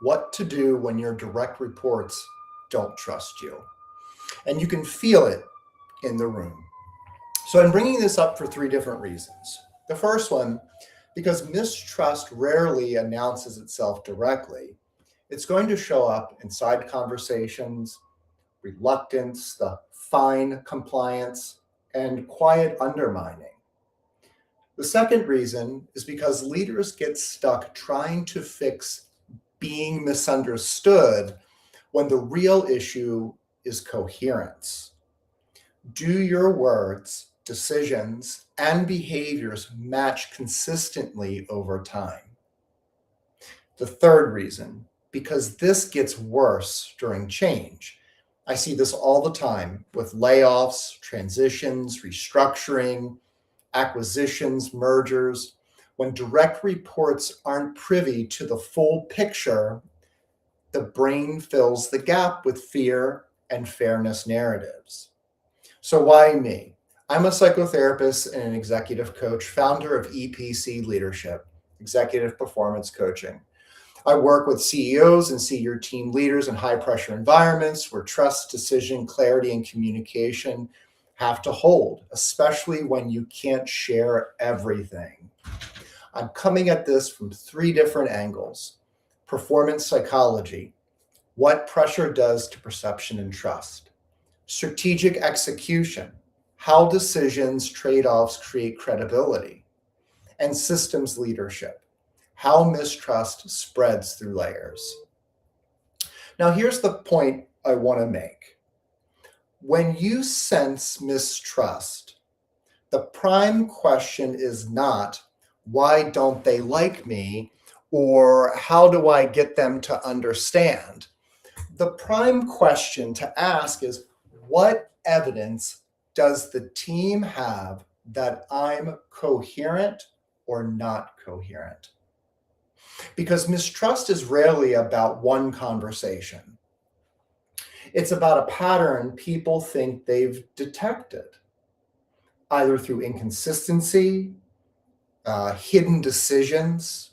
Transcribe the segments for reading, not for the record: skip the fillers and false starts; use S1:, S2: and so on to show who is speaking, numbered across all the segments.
S1: What to do when your direct reports don't trust you. And you can feel it in the room. So I'm bringing this up for three different reasons. The first one, because mistrust rarely announces itself directly, it's going to show up in side conversations, reluctance, the fine compliance, and quiet undermining. The second reason is because leaders get stuck trying to fix being misunderstood when the real issue is coherence. Do your words, decisions, and behaviors match consistently over time? The third reason, because this gets worse during change. I see this all the time with layoffs, transitions, restructuring, acquisitions, mergers. When direct reports aren't privy to the full picture, the brain fills the gap with fear and fairness narratives. So, why me? I'm a psychotherapist and an executive coach, founder of EPC Leadership, Executive Performance Coaching. I work with CEOs and senior team leaders in high pressure environments where trust, decision, clarity, and communication have to hold, especially when you can't share everything. I'm coming at this from three different angles: performance psychology, what pressure does to perception and trust; strategic execution, how decisions, trade offs create credibility; and systems leadership, how mistrust spreads through layers. Now, here's the point I want to make. When you sense mistrust, the prime question is not, why don't they like me? Or how do I get them to understand? The prime question to ask is, what evidence does the team have that I'm coherent or not coherent? Because mistrust is rarely about one conversation. It's about a pattern people think they've detected, either through inconsistency, hidden decisions,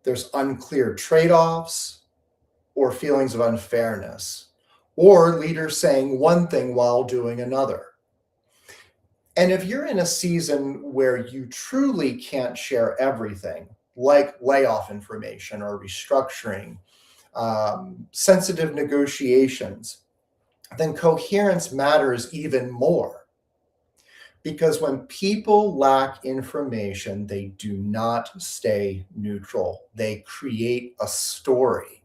S1: there's unclear trade offs, or feelings of unfairness, or leaders saying one thing while doing another. And if you're in a season where you truly can't share everything, like layoff information or restructuring, sensitive negotiations, then coherence matters even more. Because when people lack information, they do not stay neutral. They create a story.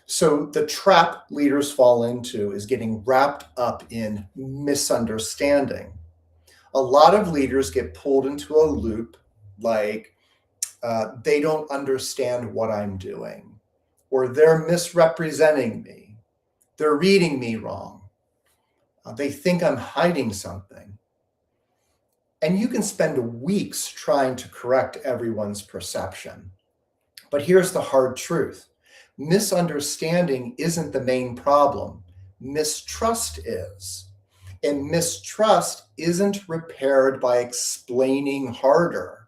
S1: So the trap leaders fall into is getting wrapped up in misunderstanding. A lot of leaders get pulled into a loop like they don't understand what I'm doing, or they're misrepresenting me, they're reading me wrong, they think I'm hiding something. And you can spend weeks trying to correct everyone's perception. But here's the hard truth: misunderstanding isn't the main problem, mistrust is. And mistrust isn't repaired by explaining harder,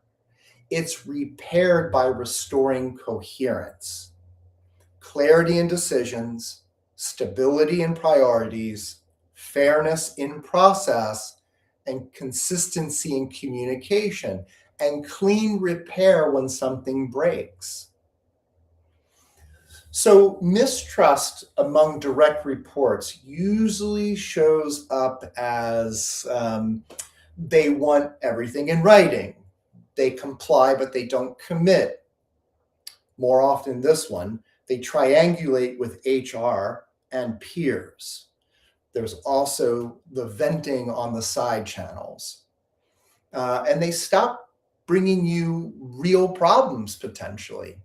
S1: it's repaired by restoring coherence, clarity in decisions, stability in priorities, fairness in process, and consistency in communication, and clean repair when something breaks. So, mistrust among direct reports usually shows up as they want everything in writing. They comply, but they don't commit. More often, this one, they triangulate with HR and peers. There's also the venting on the side channels. And they stop bringing you real problems potentially.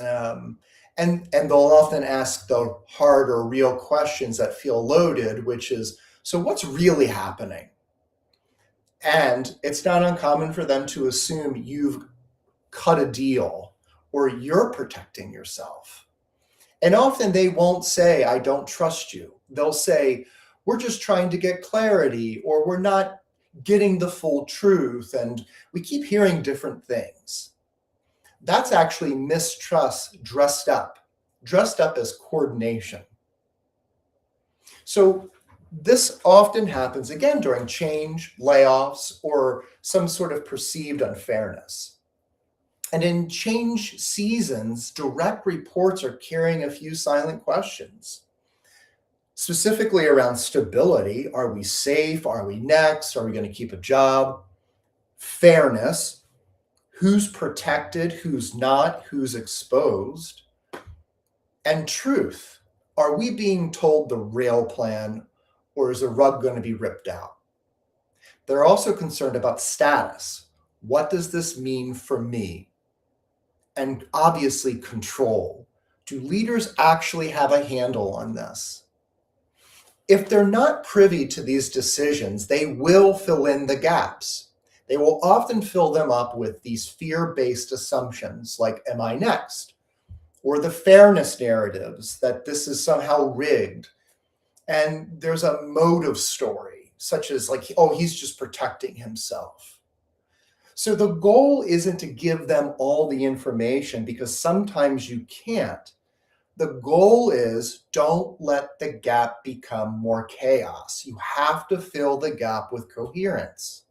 S1: And they'll often ask the hard or real questions that feel loaded, which is, so what's really happening? And it's not uncommon for them to assume you've cut a deal or you're protecting yourself. And often they won't say, I don't trust you. They'll say, we're just trying to get clarity, or we're not getting the full truth. And we keep hearing different things. That's actually mistrust dressed up as coordination. So this often happens again during change, layoffs, or some sort of perceived unfairness. And in change seasons, direct reports are carrying a few silent questions, specifically around stability. Are we safe? Are we next? Are we going to keep a job? Fairness. Who's protected? Who's not? Who's exposed? And truth. Are we being told the real plan, or is the rug going to be ripped out? They're also concerned about status. What does this mean for me? And obviously, control. Do leaders actually have a handle on this? If they're not privy to these decisions, they will fill in the gaps. They will often fill them up with these fear-based assumptions like, am I next? Or the fairness narratives that this is somehow rigged. And there's a motive story, such as like, oh, he's just protecting himself. So the goal isn't to give them all the information, because sometimes you can't. The goal is, don't let the gap become more chaos. You have to fill the gap with coherence.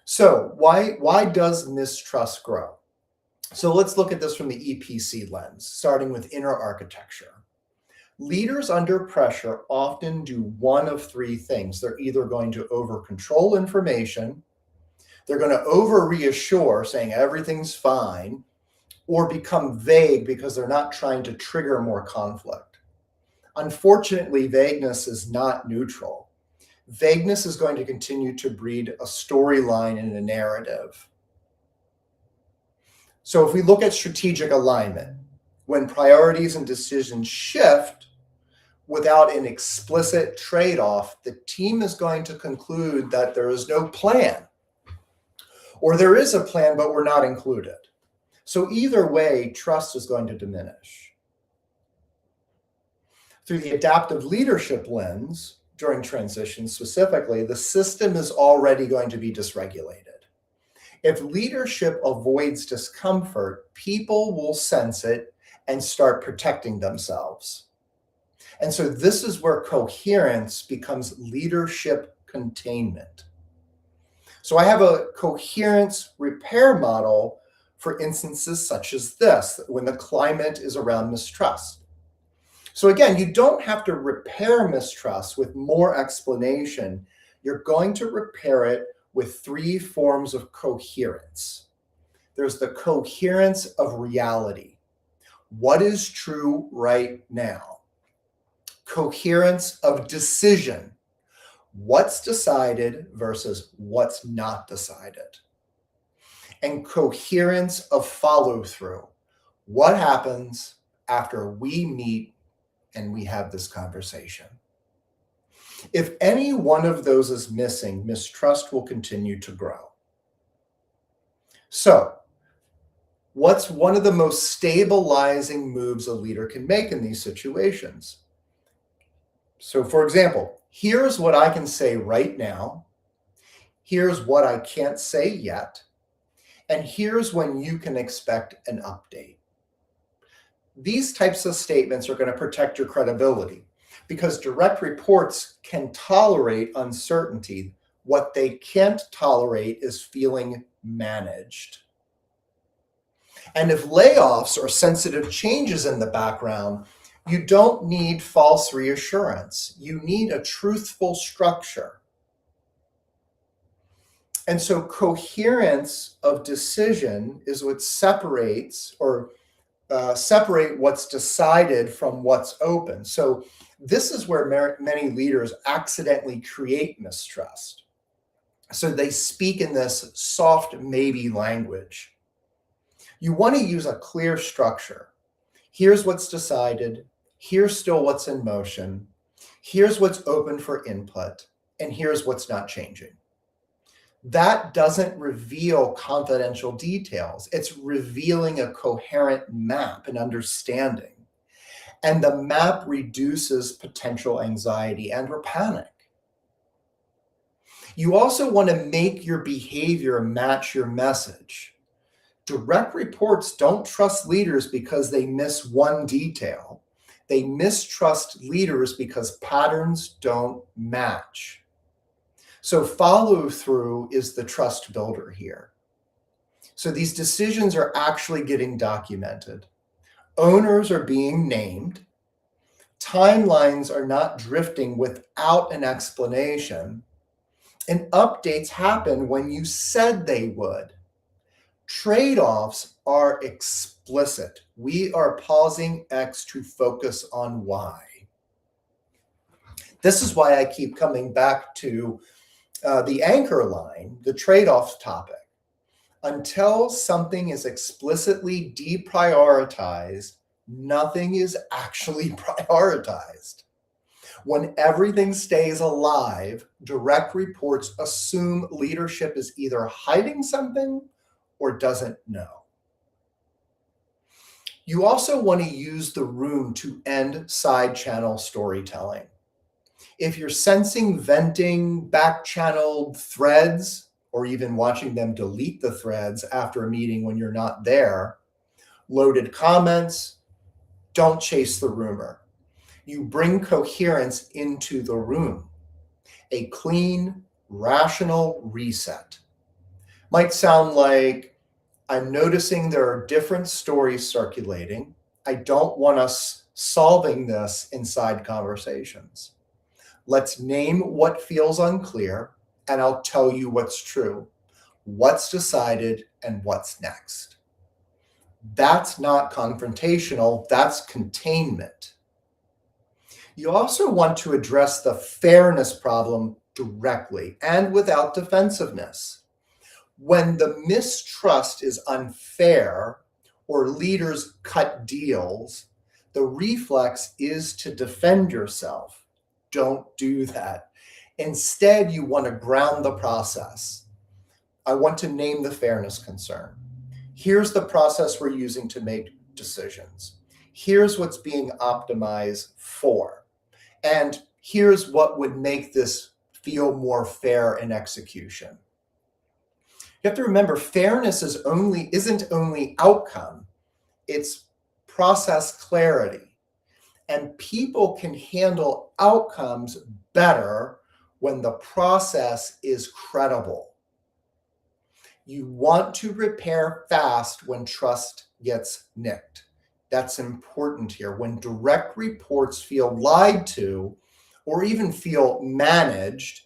S1: So why does mistrust grow? So let's look at this from the EPC lens, starting with inner architecture. Leaders under pressure often do one of three things. They're either going to over-control information, they're going to over-reassure, saying everything's fine, or become vague because they're not trying to trigger more conflict. Unfortunately, vagueness is not neutral. Vagueness is going to continue to breed a storyline and a narrative. So if we look at strategic alignment, when priorities and decisions shift without an explicit trade-off, the team is going to conclude that there is no plan, or there is a plan, but we're not included. So either way, trust is going to diminish. Through the adaptive leadership lens, during transition specifically, the system is already going to be dysregulated. If leadership avoids discomfort, people will sense it and start protecting themselves. And so this is where coherence becomes leadership containment. So I have a coherence repair model for instances such as this, when the climate is around mistrust. So again, you don't have to repair mistrust with more explanation. You're going to repair it with three forms of coherence. There's the coherence of reality. What is true right now? Coherence of decision. What's decided versus what's not decided. And coherence of follow-through. What happens after we meet and we have this conversation? If any one of those is missing, mistrust will continue to grow. So, what's one of the most stabilizing moves a leader can make in these situations? So, for example, here's what I can say right now. Here's what I can't say yet. And here's when you can expect an update. These types of statements are going to protect your credibility, because direct reports can tolerate uncertainty. What they can't tolerate is feeling managed. And if layoffs or sensitive changes in the background, you don't need false reassurance. You need a truthful structure. And so coherence of decision is what separates or separate what's decided from what's open. So this is where many leaders accidentally create mistrust. So they speak in this soft maybe language. You want to use a clear structure. Here's what's decided. Here's still what's in motion. Here's what's open for input. And here's what's not changing. That doesn't reveal confidential details. It's revealing a coherent map and understanding. And the map reduces potential anxiety and or panic. You also want to make your behavior match your message. Direct reports don't trust leaders because they miss one detail. They mistrust leaders because patterns don't match. So follow through is the trust builder here. So these decisions are actually getting documented. Owners are being named. Timelines are not drifting without an explanation. And updates happen when you said they would. Trade-offs are explicit. We are pausing X to focus on Y. This is why I keep coming back to the anchor line, the trade-off topic. Until something is explicitly deprioritized, nothing is actually prioritized. When everything stays alive, direct reports assume leadership is either hiding something or doesn't know. You also want to use the room to end side channel storytelling. If you're sensing venting, back-channeled threads, or even watching them delete the threads after a meeting when you're not there, loaded comments, don't chase the rumor. You bring coherence into the room. A clean, rational reset. Might sound like, I'm noticing there are different stories circulating. I don't want us solving this in side conversations. Let's name what feels unclear, and I'll tell you what's true, what's decided, and what's next. That's not confrontational, that's containment. You also want to address the fairness problem directly and without defensiveness. When the mistrust is unfair or leaders cut deals, the reflex is to defend yourself. Don't do that. Instead, you want to ground the process. I want to name the fairness concern. Here's the process we're using to make decisions. Here's what's being optimized for. And here's what would make this feel more fair in execution. You have to remember, fairness isn't only outcome, it's process clarity. And people can handle outcomes better when the process is credible. You want to repair fast when trust gets nicked. That's important here. When direct reports feel lied to or even feel managed,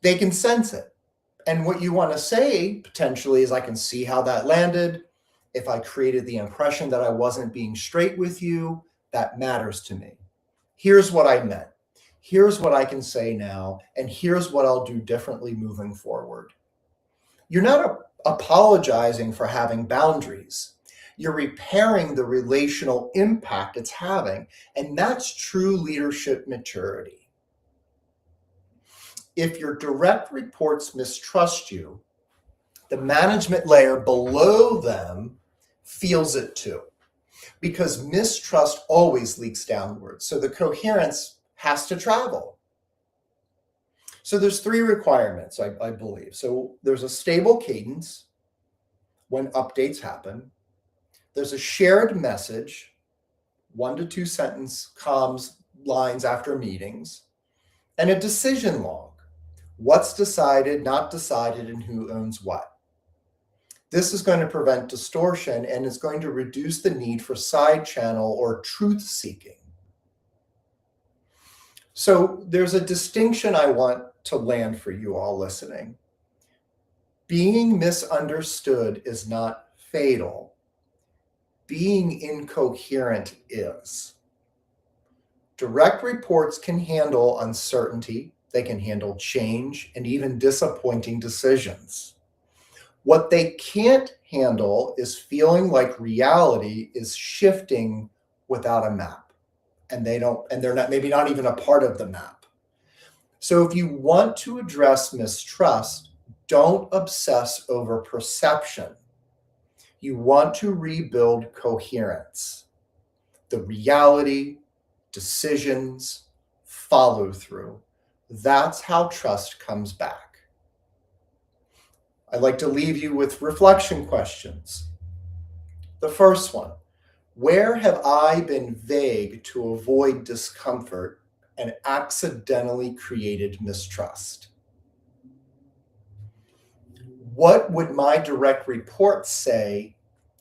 S1: they can sense it. And what you want to say potentially is, I can see how that landed. If I created the impression that I wasn't being straight with you, that matters to me. Here's what I meant. Here's what I can say now, and here's what I'll do differently moving forward. You're not apologizing for having boundaries. You're repairing the relational impact it's having, and that's true leadership maturity. If your direct reports mistrust you, the management layer below them feels it too, because mistrust always leaks downwards. So the coherence has to travel. So there's 3 requirements, I believe. So there's a stable cadence when updates happen. There's a shared message, 1 to 2 sentence comms lines after meetings, and a decision log. What's decided, not decided, and who owns what. This is going to prevent distortion and is going to reduce the need for side channel or truth seeking. So there's a distinction I want to land for you all listening. Being misunderstood is not fatal. Being incoherent is. Direct reports can handle uncertainty, they can handle change, and even disappointing decisions. What they can't handle is feeling like reality is shifting without a map, and they're not, maybe not even a part of the map. So if you want to address mistrust, don't obsess over perception. You want to rebuild coherence. The reality, decisions, follow through. That's how trust comes back. I'd like to leave you with reflection questions. The first one, where have I been vague to avoid discomfort and accidentally created mistrust? What would my direct report say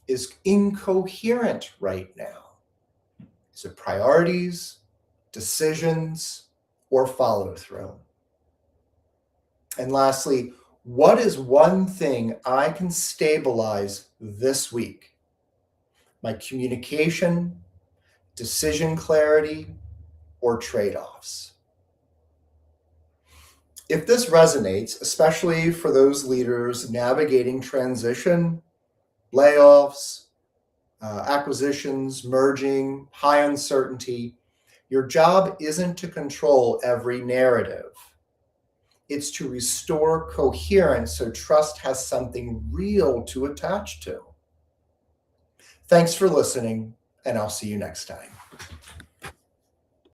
S1: is incoherent right now? Is it priorities, decisions, or follow through? And lastly, what is one thing I can stabilize this week? My communication, decision clarity, or trade-offs? If this resonates, especially for those leaders navigating transition, layoffs, acquisitions, merging, high uncertainty, your job isn't to control every narrative. It's to restore coherence so trust has something real to attach to. Thanks for listening, and I'll see you next time.